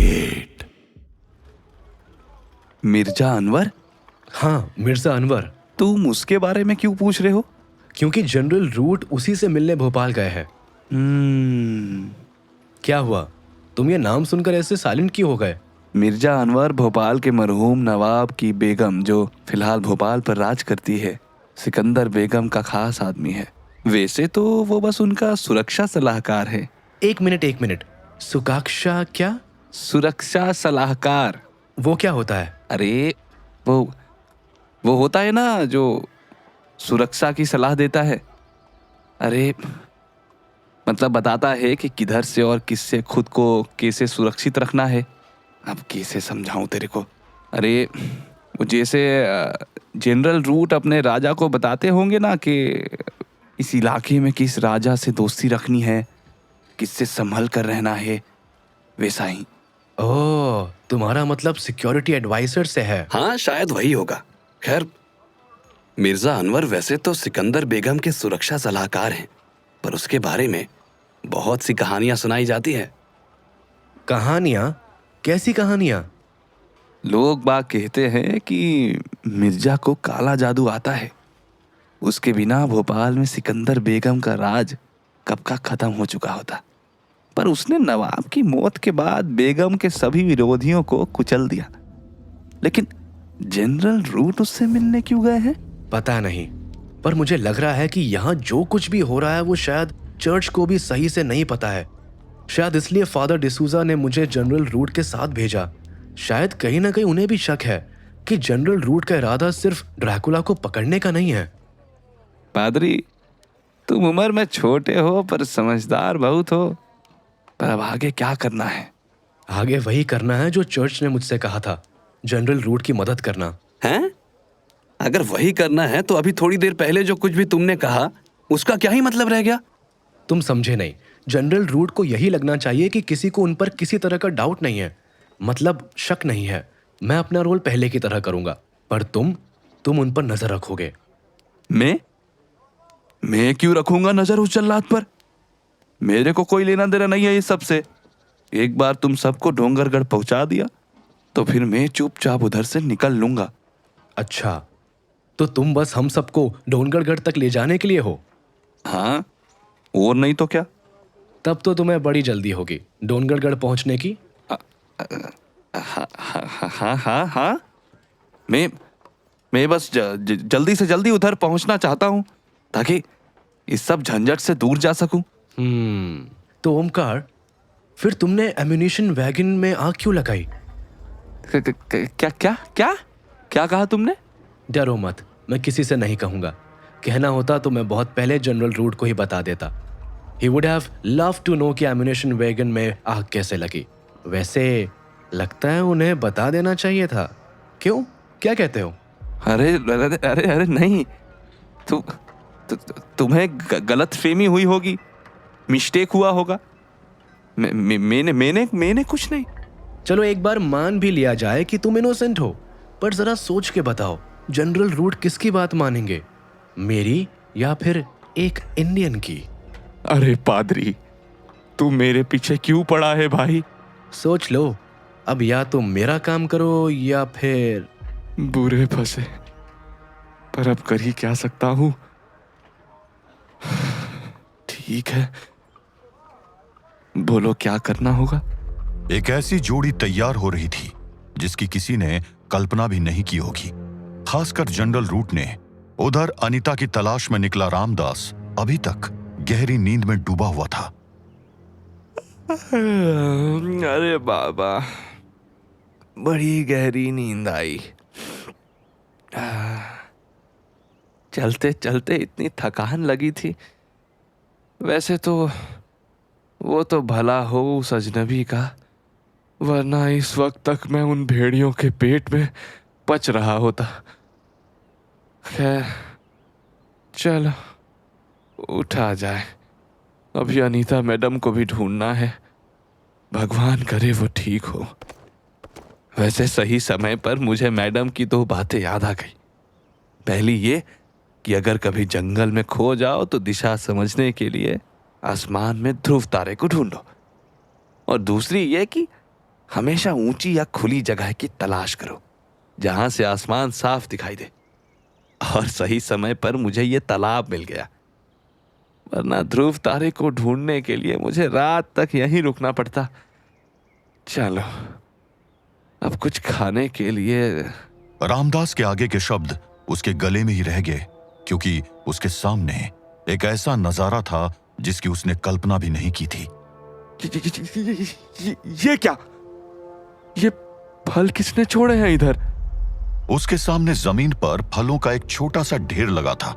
8। मिर्जा अनवर? हाँ, मिर्जा अनवर। तुम उसके बारे में क्यों पूछ रहे हो? क्योंकि जनरल रूट उसी से मिलने भोपाल गए हैं। क्या हुआ? तुम ये नाम सुनकर ऐसे साइलेंट क्यों हो गए? मिर्जा अनवर भोपाल के मरहूम नवाब की बेगम, जो फिलहाल भोपाल पर राज करती है, सिकंदर बेगम का खास आदमी है। वैसे तो वो बस उनका सुरक्षा सलाहकार है। एक मिनट। सुकाक्षा क्या? सुरक्षा सलाहकार। वो क्या होता है? अरे वो होता है ना जो सुरक्षा की सलाह देता है। अरे मतलब बताता है कि किधर से और किससे खुद को कैसे सुरक्षित रखना है। अब कैसे समझाऊं तेरे को? अरे वो जैसे जनरल रूट अपने राजा को बताते होंगे ना कि इस इलाके में किस राजा से दोस्ती रखनी है, किससे संभल कर रहना है, वैसा ही। ओह, तुम्हारा मतलब सिक्योरिटी एडवाइजर से है? हाँ, शायद वही होगा। खैर, मिर्जा अनवर वैसे तो सिकंदर बेगम के सुरक्षा सलाहकार हैं, पर उसके बारे में बहुत सी कहानियां सुनाई जाती हैं। कहानियां? कैसी कहानियां? लोग बाग कहते हैं कि मिर्जा को काला जादू आता है। उसके बिना भोपाल में सिकंदर बेगम का राज कब का खत्म हो चुका होता, पर उसने नवाब की मौत के बाद बेगम के सभी विरोधियों को कुचल दिया। लेकिन जनरल रूट उससे मिलने क्यों गए हैं? पता नहीं, पर मुझे लग रहा है कि यहाँ जो कुछ भी हो रहा है वो शायद चर्च को भी सही से नहीं पता है। शायद इसलिए फादर डिसूजा ने मुझे जनरल रूट के साथ भेजा। शायद कहीं ना कहीं उन्हें भी शक है कि जनरल रूट का इरादा सिर्फ ड्रैकुला को पकड़ने का नहीं है। पादरी, तुम उम्र में छोटे हो पर समझदार बहुत हो। पर अब आगे क्या करना है? आगे वही करना है जो चर्च ने मुझसे कहा था, जनरल रूट की मदद करना। हैं? अगर वही करना है तो अभी थोड़ी देर पहले जो कुछ भी तुमने कहा उसका क्या ही मतलब रह गया? तुम समझे नहीं। जनरल रूट को यही लगना चाहिए कि किसी को उन पर किसी तरह का डाउट नहीं है, मतलब शक नहीं है। मैं अपना रोल पहले की तरह करूंगा, पर तुम उन पर नजर रखोगे। मैं क्यों रखूंगा नजर उस जल्लाद पर? मेरे को कोई लेना देना नहीं है इस सब से। एक बार तुम सबको डोंगरगढ़ पहुंचा दिया तो फिर मैं चुपचाप उधर से निकल लूंगा। अच्छा, तो तुम बस हम सबको डोंगरगढ़ तक ले जाने के लिए हो? हाँ, और नहीं तो क्या। तब तो तुम्हें बड़ी जल्दी होगी डोंगरगढ़ पहुंचने की। हाँ हाँ हाँ हाँ हाँ। मैं बस जल्दी से जल्दी उधर पहुंचना चाहता हूँ ताकि इस सब झंझट से दूर जा सकूं। तो ओमकार, फिर तुमने एम्यूनिशन वैगन में आग क्यों लगाई? क्या क्या क्या क्या कहा तुमने? डरो मत, मैं किसी से नहीं कहूंगा। कहना होता तो मैं बहुत पहले जनरल रूट को ही बता देता। He would have loved to know कि एम्यूनिशन वैगन में आग कैसे लगी। वैसे लगता है उन्हें बता देना चाहिए था। क्यों, क्या कहते हो? अरे अरे अरे अरे नहीं, तुम्हें गलत फहमी हुई होगी, मिस्टेक हुआ होगा। मैंने कुछ नहीं। चलो एक बार मान भी लिया जाए कि तुम इनोसेंट हो, पर जरा सोच के बताओ, जनरल रूट किसकी बात मानेंगे, मेरी या फिर एक इंडियन की? अरे पादरी, तू मेरे पीछे क्यों पड़ा है भाई? सोच लो, अब या तुम मेरा काम करो या फिर... बुरे फंसे, पर अब कर ही क्या सकता हूं। ठीक है, बोलो क्या करना होगा। एक ऐसी जोड़ी तैयार हो रही थी जिसकी किसी ने कल्पना भी नहीं की होगी, खासकर जनरल रूट ने। उधर अनीता की तलाश में निकला रामदास अभी तक गहरी नींद में डूबा हुआ था। अरे बाबा, बड़ी गहरी नींद आई। चलते चलते इतनी थकान लगी थी। वैसे तो वो तो भला हो उस अजनबी का, वरना इस वक्त तक मैं उन भेड़ियों के पेट में पच रहा होता। खैर, चलो उठा जाए। अभी अनीता मैडम को भी ढूंढना है। भगवान करे वो ठीक हो। वैसे सही समय पर मुझे मैडम की दो बातें याद आ गई। पहली ये कि अगर कभी जंगल में खो जाओ तो दिशा समझने के लिए आसमान में ध्रुव तारे को ढूंढो। और दूसरी ये कि हमेशा ऊंची या खुली जगह की तलाश करो जहां से आसमान साफ दिखाई दे। और सही समय पर मुझे ये तालाब मिल गया, वरना ध्रुव तारे को ढूंढने के लिए मुझे रात तक यहीं रुकना पड़ता। चलो अब कुछ खाने के लिए। रामदास के आगे के शब्द उसके गले में ही रह गए, क्योंकि उसके सामने एक ऐसा नजारा था जिसकी उसने कल्पना भी नहीं की थी। ये क्या? ये फल किसने छोड़े हैं इधर? उसके सामने जमीन पर फलों का एक छोटा सा ढेर लगा था,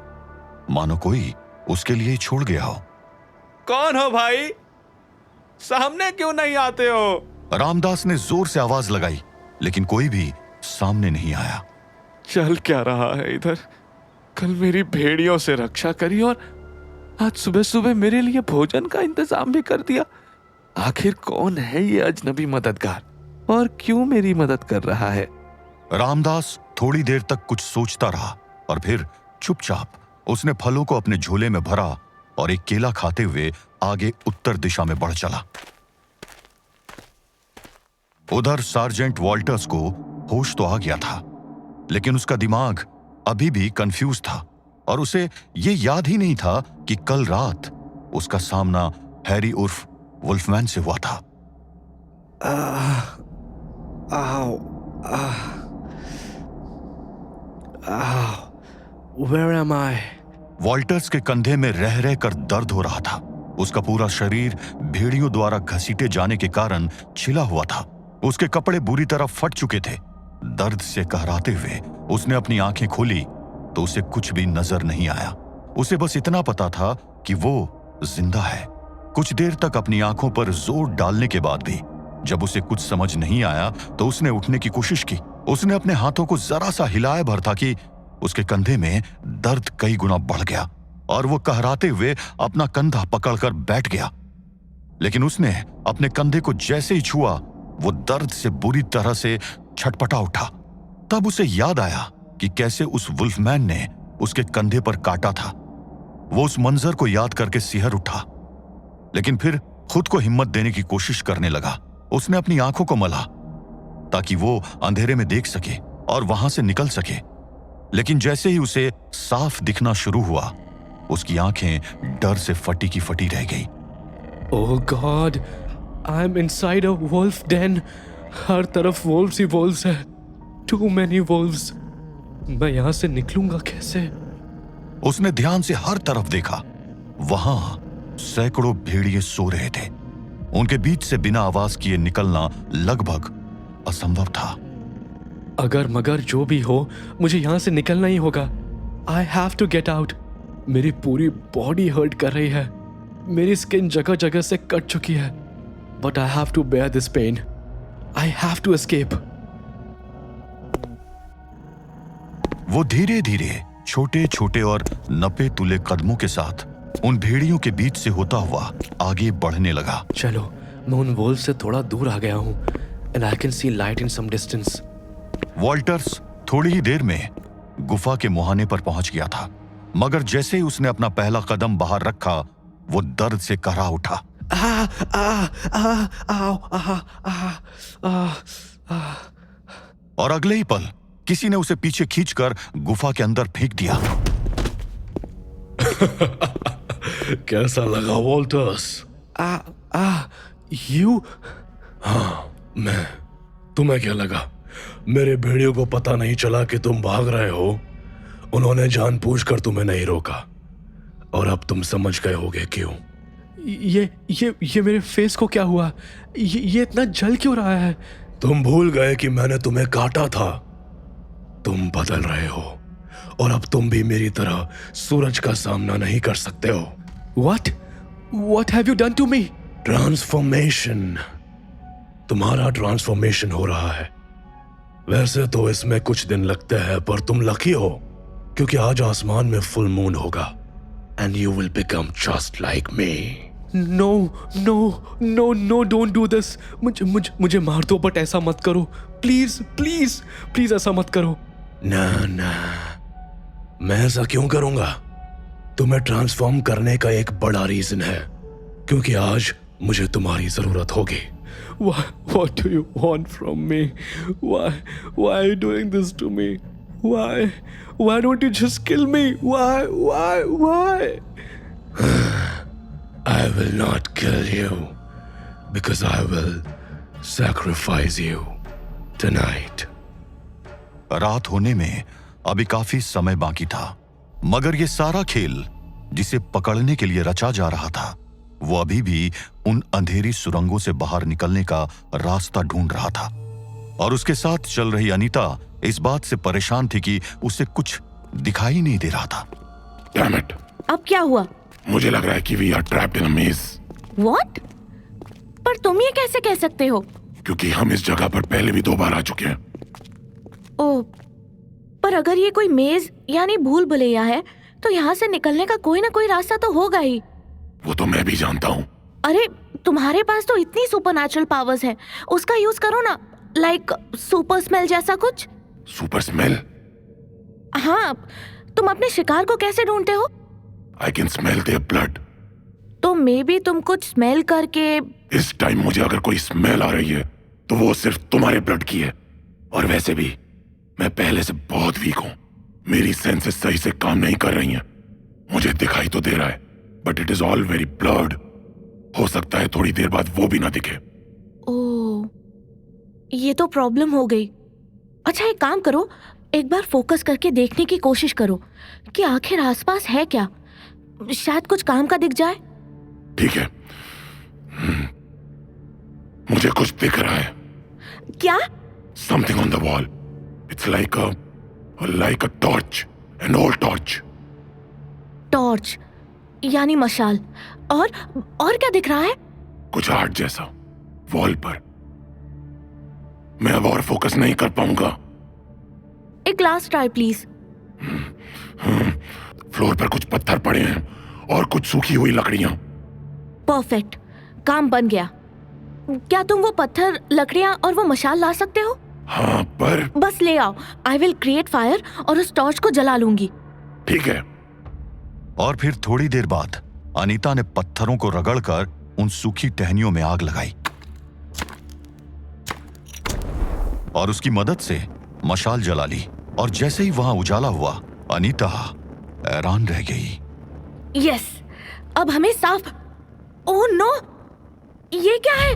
मानो कोई उसके लिए छोड़ गया हो। कौन हो भाई? सामने क्यों नहीं आते हो? रामदास ने जोर से आवाज लगाई, लेकिन कोई भी सामने नहीं आया। चल क्या रहा है इधर? कल मेरी भेड़ियों से रक्षा करी और आज सुबह सुबह मेरे लिए भोजन का इंतजाम भी कर दिया। आखिर कौन है ये अजनबी मददगार और क्यों मेरी मदद कर रहा है? रामदास थोड़ी देर तक कुछ सोचता रहा और फिर चुपचाप उसने फलों को अपने झोले में भरा और एक केला खाते हुए आगे उत्तर दिशा में बढ़ चला। उधर सार्जेंट वॉल्टर्स को होश तो आ गया था, लेकिन उसका दिमाग अभी भी कंफ्यूज था और उसे ये याद ही नहीं था कि कल रात उसका सामना हैरी उर्फ वुल्फमैन से हुआ था। Where am I? वॉल्टर्स के कंधे में रह रह कर दर्द हो रहा था। उसका पूरा शरीर भेड़ियों द्वारा घसीटे जाने के कारण छिला हुआ था। उसके कपड़े बुरी तरह फट चुके थे। दर्द से कहराते हुए उसने अपनी आंखें खोली तो उसे कुछ भी नजर नहीं आया। उसे बस इतना पता था कि वो जिंदा है। कुछ देर तक अपनी आंखों पर जोर डालने के बाद भी जब उसे कुछ समझ नहीं आया तो उसने उठने की कोशिश की। उसने अपने हाथों को जरा सा हिलाया भर था कि उसके कंधे में दर्द कई गुना बढ़ गया और वो कहराते हुए अपना कंधा पकड़कर बैठ गया। लेकिन उसने अपने कंधे को जैसे ही छुआ वो दर्द से बुरी तरह से छटपटा उठा। तब उसे याद आया कि कैसे उस वुल्फमैन ने उसके कंधे पर काटा था। वो उस मंजर को याद करके सिहर उठा, लेकिन फिर खुद को हिम्मत देने की कोशिश करने लगा। उसने अपनी आंखों को मला ताकि वो अंधेरे में देख सके और वहां से निकल सके। लेकिन जैसे ही उसे साफ दिखना शुरू हुआ, उसकी आंखें डर से फटी की फटी रह गई। Oh God, I'm inside a wolf den. हर तरफ wolves ही wolves है। Too many wolves. मैं यहां से निकलूंगा कैसे? उसने ध्यान से हर तरफ देखा। वहां सैकड़ों भेड़िए सो रहे थे। उनके बीच से बिना आवाज किए निकलना लगभग असंभव था। अगर मगर जो भी हो, मुझे यहां से निकलना ही होगा। I have to get out. मेरी पूरी बॉडी हर्ट कर रही है। मेरी स्किन जगह जगह से कट चुकी है। But I have to bear this pain. I have to escape. वो धीरे धीरे छोटे छोटे और नपे तुले कदमों के साथ उन भेड़ियों के बीच से होता हुआ आगे बढ़ने लगा। चलो, मैं उन वोल्फ से थोड़ा दूर आ गया हूं and I can see light in some distance. Walter's थोड़ी ही देर में गुफा के मुहाने पर पहुंच गया था, मगर जैसे ही उसने अपना पहला कदम बाहर रखा वो दर्द से कहरा उठा। और अगले ही पल किसी ने उसे पीछे खींचकर गुफा के अंदर फेंक दिया। कैसा लगा वॉल्टर्स? You? हाँ, मैं। तुम्हें क्या लगा मेरे भेड़ियों को पता नहीं चला कि तुम भाग रहे हो? उन्होंने जानबूझकर तुम्हें नहीं रोका और अब तुम समझ गए होगे क्यों। ये मेरे फेस को क्या हुआ? ये इतना जल क्यों रहा है? तुम भूल गए कि मैंने तुम्हें काटा था। तुम बदल रहे हो और अब तुम भी मेरी तरह सूरज का सामना नहीं कर सकते हो। What have you done to me? Transformation. तुम्हारा ट्रांसफॉर्मेशन हो रहा है। वैसे तो इसमें कुछ दिन लगते हैं, पर तुम लकी हो क्योंकि आज आसमान में फुल मून होगा and you will become just like me. No, don't do this. मुझे मार दो, बट ऐसा मत करो। प्लीज ऐसा मत करो। ना, मैं ऐसा क्यों करूंगा? तुम्हें ट्रांसफॉर्म करने का एक बड़ा रीजन है, क्योंकि आज मुझे तुम्हारी जरूरत होगी। What do you want from me? Why are you doing this to me? Why don't you just kill me? Why? I will not kill you because I will sacrifice you tonight. रात होने में अभी काफी समय बाकी था, मगर ये सारा खेल जिसे पकड़ने के लिए रचा जा रहा था वो अभी भी उन अंधेरी सुरंगों से बाहर निकलने का रास्ता ढूंढ रहा था। और उसके साथ चल रही अनीता इस बात से परेशान थी कि उसे कुछ दिखाई नहीं दे रहा था। Damn it! अब क्या हुआ? मुझे लग रहा है कि वी आर ट्रैप्ड इन अ मेज। What? पर तुम ये कैसे कह सकते हो? क्योंकि हम इस जगह पर पहले भी 2 बार आ चुके हैं। ओह, पर अगर ये कोई मेज यानी भूल भुलैया है तो यहाँ से निकलने का कोई ना कोई रास्ता तो होगा ही। वो तो मैं भी जानता हूँ। अरे तुम्हारे पास तो इतनी सुपरनैचुरल पावर्स है, उसका यूज करो ना, लाइक सुपर स्मेल जैसा कुछ। Super smell? हाँ, तुम अपने शिकार को कैसे ढूंढते हो? I can smell their blood. तो मे बी तुम कुछ स्मेल करके। इस टाइम मुझे अगर कोई स्मेल आ रही है तो वो सिर्फ तुम्हारे ब्लड की है। और वैसे भी मैं पहले से बहुत वीक हूँ, मेरी सेंसेस सही से काम नहीं कर रही हैं। मुझे दिखाई तो दे रहा है but it is all very blurred. हो सकता है थोड़ी देर बाद वो भी ना दिखे। ओह, ये तो प्रॉब्लम हो गई। अच्छा एक काम करो, एक बार फोकस करके देखने की कोशिश करो कि आखिर आसपास है क्या, शायद कुछ काम का दिख जाए। ठीक है। मुझे कुछ दिख रहा है। क्या? Something on the wall. It's like a torch, an old torch. Torch यानी मशाल। और क्या दिख रहा है? कुछ आर्ट जैसा वॉल पर। मैं अब और फोकस नहीं कर पाऊंगा। एक लास्ट ट्राई प्लीज। फ्लोर पर कुछ पत्थर पड़े हैं और कुछ सूखी हुई लकड़ियां। परफेक्ट, काम बन गया। क्या तुम वो पत्थर, लकड़ियां और वो मशाल ला सकते हो? हाँ, पर बस ले आओ, आई विल क्रिएट फायर और उस टॉर्च को जला लूंगी। ठीक है। और फिर थोड़ी देर बाद अनीता ने पत्थरों को रगड़कर उन सूखी टहनियों में आग लगाई और उसकी मदद से मशाल जला ली। और जैसे ही वहां उजाला हुआ अनीता हैरान रह गई। यस, अब हमें साफ। ओह नो, ये क्या है?